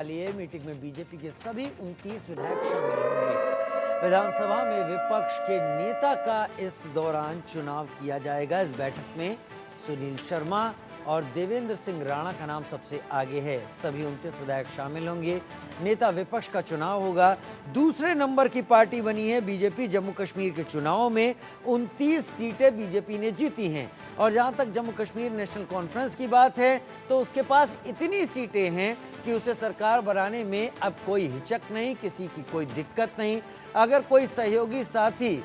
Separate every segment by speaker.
Speaker 1: लिए मीटिंग में बीजेपी के सभी 29 विधायक शामिल होंगे। विधानसभा में विपक्ष के नेता का इस दौरान चुनाव किया जाएगा। इस बैठक में सुनील शर्मा और देवेंद्र सिंह राणा का नाम सबसे आगे है। सभी 29 विधायक शामिल होंगे। नेता विपक्ष का चुनाव होगा। दूसरे नंबर की पार्टी बनी है बीजेपी। जम्मू कश्मीर के चुनाव में 29 सीटें बीजेपी ने जीती हैं और जहां तक जम्मू कश्मीर नेशनल कॉन्फ्रेंस की बात है तो उसके पास इतनी सीटें हैं कि उसे सरकार बनाने में अब कोई हिचक नहीं, किसी की कोई दिक्कत नहीं। अगर कोई सहयोगी साथी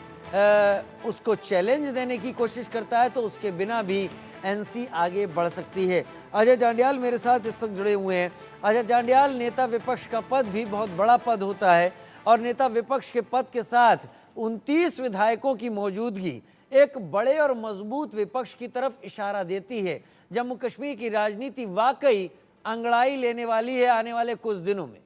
Speaker 1: उसको चैलेंज देने की कोशिश करता है तो उसके बिना भी एनसी आगे बढ़ सकती है। अजय जांडियाल मेरे साथ इस वक्त जुड़े हुए हैं। अजय जांडियाल, नेता विपक्ष का पद भी बहुत बड़ा पद होता है और नेता विपक्ष के पद के साथ 29 विधायकों की मौजूदगी एक बड़े और मजबूत विपक्ष की तरफ इशारा देती है। जम्मू कश्मीर की राजनीति वाकई अंगड़ाई लेने वाली है आने वाले कुछ दिनों में।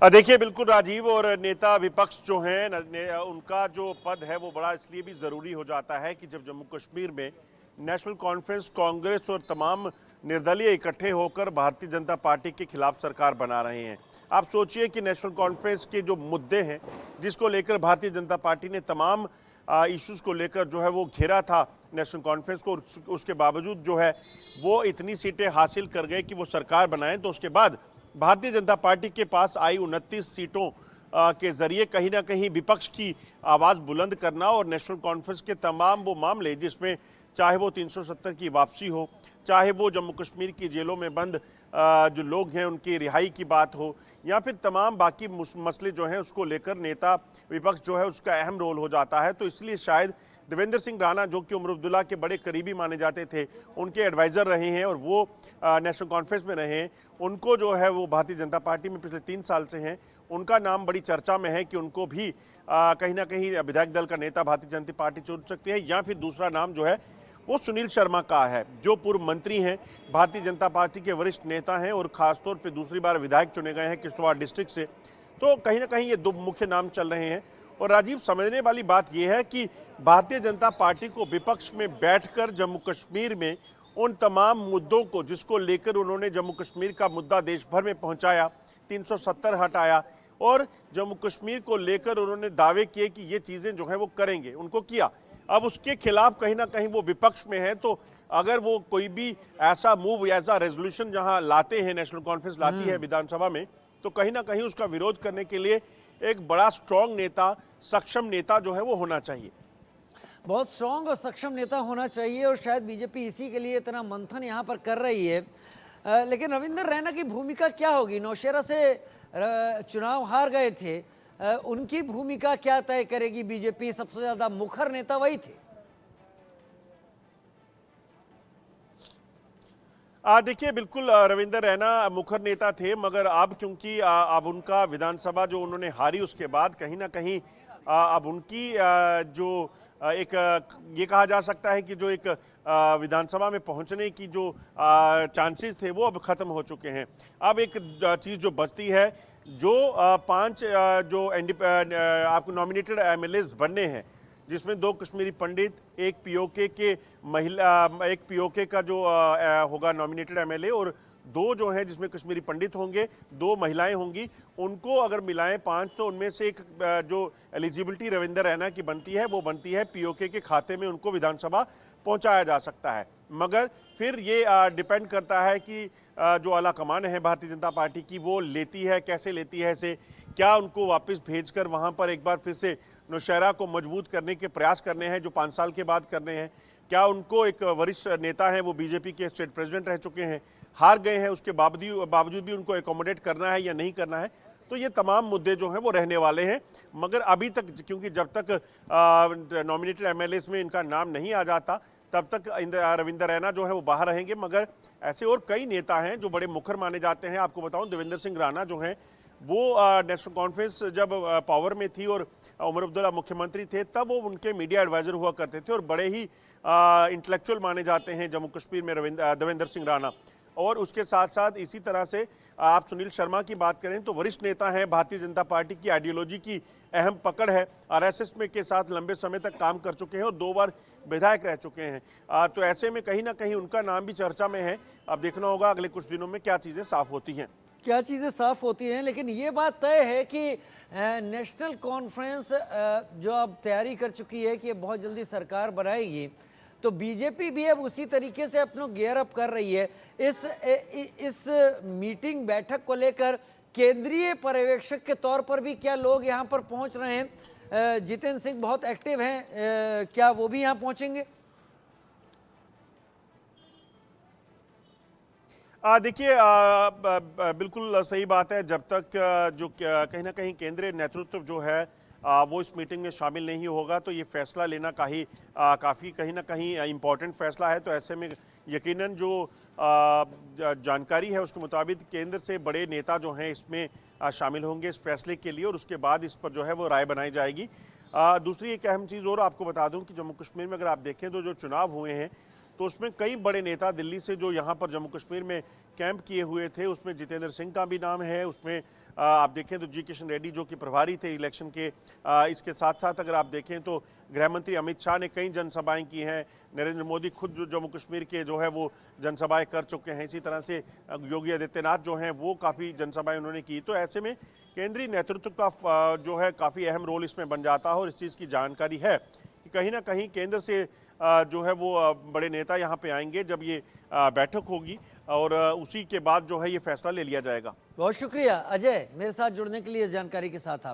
Speaker 2: देखिए बिल्कुल राजीव, और नेता विपक्ष जो हैं उनका जो पद है वो बड़ा इसलिए भी ज़रूरी हो जाता है कि जब जम्मू कश्मीर में नेशनल कॉन्फ्रेंस, कांग्रेस और तमाम निर्दलीय इकट्ठे होकर भारतीय जनता पार्टी के खिलाफ सरकार बना रहे हैं। आप सोचिए कि नेशनल कॉन्फ्रेंस के जो मुद्दे हैं जिसको लेकर भारतीय जनता पार्टी ने तमाम इश्यूज़ को लेकर जो है वो घेरा था नेशनल कॉन्फ्रेंस को, उसके बावजूद जो है वो इतनी सीटें हासिल कर गए कि वो सरकार बनाएं। तो उसके बाद भारतीय जनता पार्टी के पास आई 29 सीटों के जरिए कहीं ना कहीं विपक्ष की आवाज़ बुलंद करना और नेशनल कॉन्फ्रेंस के तमाम वो मामले जिसमें चाहे वो 370 की वापसी हो, चाहे वो जम्मू कश्मीर की जेलों में बंद जो लोग हैं उनकी रिहाई की बात हो, या फिर तमाम बाकी मसले जो हैं उसको लेकर नेता विपक्ष जो है उसका अहम रोल हो जाता है। तो इसलिए शायद देवेंद्र सिंह राणा जो कि उमर अब्दुल्ला के बड़े करीबी माने जाते थे, उनके एडवाइज़र रहे हैं और वो नेशनल कॉन्फ्रेंस में रहे हैं, उनको जो है वो भारतीय जनता पार्टी में पिछले 3 साल से हैं। उनका नाम बड़ी चर्चा में है कि उनको भी कहीं ना कहीं विधायक दल का नेता भारतीय जनता पार्टी चुन सकती है। या फिर दूसरा नाम जो है वो सुनील शर्मा का है, जो पूर्व मंत्री हैं, भारतीय जनता पार्टी के वरिष्ठ नेता हैं और खासतौर पर दूसरी बार विधायक चुने गए हैं किश्तवाड़ डिस्ट्रिक्ट से। तो कहीं ना कहीं ये 2 मुख्य नाम चल रहे हैं। और राजीव, समझने वाली बात यह है कि भारतीय जनता पार्टी को विपक्ष में बैठकर जम्मू कश्मीर में उन तमाम मुद्दों को जिसको लेकर उन्होंने जम्मू कश्मीर का मुद्दा देश भर में पहुंचाया, 370 हटाया और जम्मू कश्मीर को लेकर उन्होंने दावे किए कि ये चीज़ें जो हैं वो करेंगे, उनको किया। अब उसके खिलाफ कहीं ना कहीं वो विपक्ष में है। तो अगर वो कोई भी ऐसा मूव, ऐसा रेजोल्यूशन जहां लाते हैं, नेशनल कॉन्फ्रेंस लाती है विधानसभा में, तो कहीं ना कहीं उसका विरोध करने के लिए एक बड़ा स्ट्रॉन्ग नेता, सक्षम नेता जो है वो होना चाहिए।
Speaker 1: बहुत स्ट्रॉन्ग और सक्षम नेता होना चाहिए और शायद बीजेपी इसी के लिए इतना मंथन यहाँ पर कर रही है। लेकिन रविंदर रैना की भूमिका क्या होगी? नौशेरा से चुनाव हार गए थे, उनकी भूमिका क्या तय करेगी बीजेपी? सबसे ज्यादा मुखर नेता वही थे।
Speaker 2: देखिए बिल्कुल रविंदर रैना मुखर नेता थे, मगर अब क्योंकि अब उनका विधानसभा जो उन्होंने हारी उसके बाद कहीं ना कहीं अब उनकी जो एक ये कहा जा सकता है कि जो एक विधानसभा में पहुंचने की जो चांसेस थे वो अब ख़त्म हो चुके हैं। अब एक चीज़ जो बचती है, जो 5 जो आपको नॉमिनेटेड एमएलएज बनने हैं, जिसमें 2 कश्मीरी पंडित, एक पीओके के महिला, एक पीओके का जो होगा नॉमिनेटेड एमएलए और 2 जो हैं जिसमें कश्मीरी पंडित होंगे, 2 महिलाएं होंगी, उनको अगर मिलाएं 5 तो उनमें से एक जो एलिजिबिलिटी रविंदर रैना की बनती है वो बनती है पीओके के खाते में, उनको विधानसभा पहुंचाया जा सकता है। मगर फिर ये डिपेंड करता है कि जो आला कमान है भारतीय जनता पार्टी की वो लेती है, कैसे लेती है इसे, क्या उनको वापस भेजकर वहाँ पर एक बार फिर से नौशेरा को मजबूत करने के प्रयास करने हैं जो 5 साल के बाद करने हैं, क्या उनको एक वरिष्ठ नेता है वो बीजेपी के स्टेट प्रेसिडेंट रह चुके हैं, हार गए हैं, उसके बावजूद भी उनको एकोमोडेट करना है या नहीं करना है। तो ये तमाम मुद्दे जो हैं वो रहने वाले हैं। मगर अभी तक, क्योंकि जब तक नॉमिनेटेड एमएलएस में इनका नाम नहीं आ जाता तब तक रविंदर रैना जो है वो बाहर रहेंगे। मगर ऐसे और कई नेता हैं जो बड़े मुखर माने जाते हैं। आपको बताऊं, देवेंद्र सिंह राणा जो हैं वो नेशनल कॉन्फ्रेंस जब पावर में थी और उमर अब्दुल्ला मुख्यमंत्री थे तब वो उनके मीडिया एडवाइजर हुआ करते थे और बड़े ही इंटेलेक्चुअल माने जाते हैं जम्मू कश्मीर में देवेंद्र सिंह राणा। और उसके साथ साथ इसी तरह से आप सुनील शर्मा की बात करें तो वरिष्ठ नेता हैं, भारतीय जनता पार्टी की आइडियोलॉजी की अहम पकड़ है, आरएसएस में के साथ लंबे समय तक काम कर चुके हैं और 2 बार विधायक रह चुके हैं। तो ऐसे में कहीं ना कहीं उनका नाम भी चर्चा में है। अब देखना होगा अगले कुछ दिनों में क्या चीज़ें साफ होती हैं।
Speaker 1: क्या चीज़ें साफ होती हैं, लेकिन ये बात तय है कि नेशनल कॉन्फ्रेंस जो अब तैयारी कर चुकी है कि बहुत जल्दी सरकार बनाएगी, तो बीजेपी भी अब उसी तरीके से अपना गियर अप कर रही है। इस मीटिंग बैठक को लेकर केंद्रीय पर्यवेक्षक के तौर पर भी क्या लोग यहाँ पर पहुँच रहे हैं? जितेंद्र सिंह बहुत एक्टिव हैं, क्या वो भी यहाँ पहुँचेंगे?
Speaker 2: देखिए, बिल्कुल सही बात है। जब तक जो कहीं ना कहीं केंद्रीय नेतृत्व जो है वो इस मीटिंग में शामिल नहीं होगा, तो ये फैसला लेना काफ़ी कहीं ना कहीं इम्पोर्टेंट फैसला है। तो ऐसे में यकीनन जो जानकारी है उसके मुताबिक केंद्र से बड़े नेता जो हैं इसमें शामिल होंगे इस फैसले के लिए, और उसके बाद इस पर जो है वो राय बनाई जाएगी। दूसरी एक अहम चीज़ और आपको बता दूं कि जम्मू कश्मीर में अगर आप देखें तो जो चुनाव हुए हैं तो उसमें कई बड़े नेता दिल्ली से जो यहाँ पर जम्मू कश्मीर में कैंप किए हुए थे, उसमें जितेंद्र सिंह का भी नाम है। उसमें आप देखें तो जी किशन रेड्डी जो कि प्रभारी थे इलेक्शन के, इसके साथ साथ अगर आप देखें तो गृह मंत्री अमित शाह ने कई जनसभाएं की हैं। नरेंद्र मोदी खुद जो जम्मू कश्मीर के जो है वो जनसभाएं कर चुके हैं। इसी तरह से योगी आदित्यनाथ जो हैं वो काफ़ी जनसभाएं उन्होंने की। तो ऐसे में केंद्रीय नेतृत्व का जो है काफ़ी अहम रोल इसमें बन जाता है, और इस चीज़ की जानकारी है कि कहीं ना कहीं केंद्र से जो है वो बड़े नेता यहाँ पे आएंगे जब ये बैठक होगी, और उसी के बाद जो है ये फैसला ले लिया जाएगा।
Speaker 1: बहुत शुक्रिया अजय, मेरे साथ जुड़ने के लिए, इस जानकारी के साथ आप।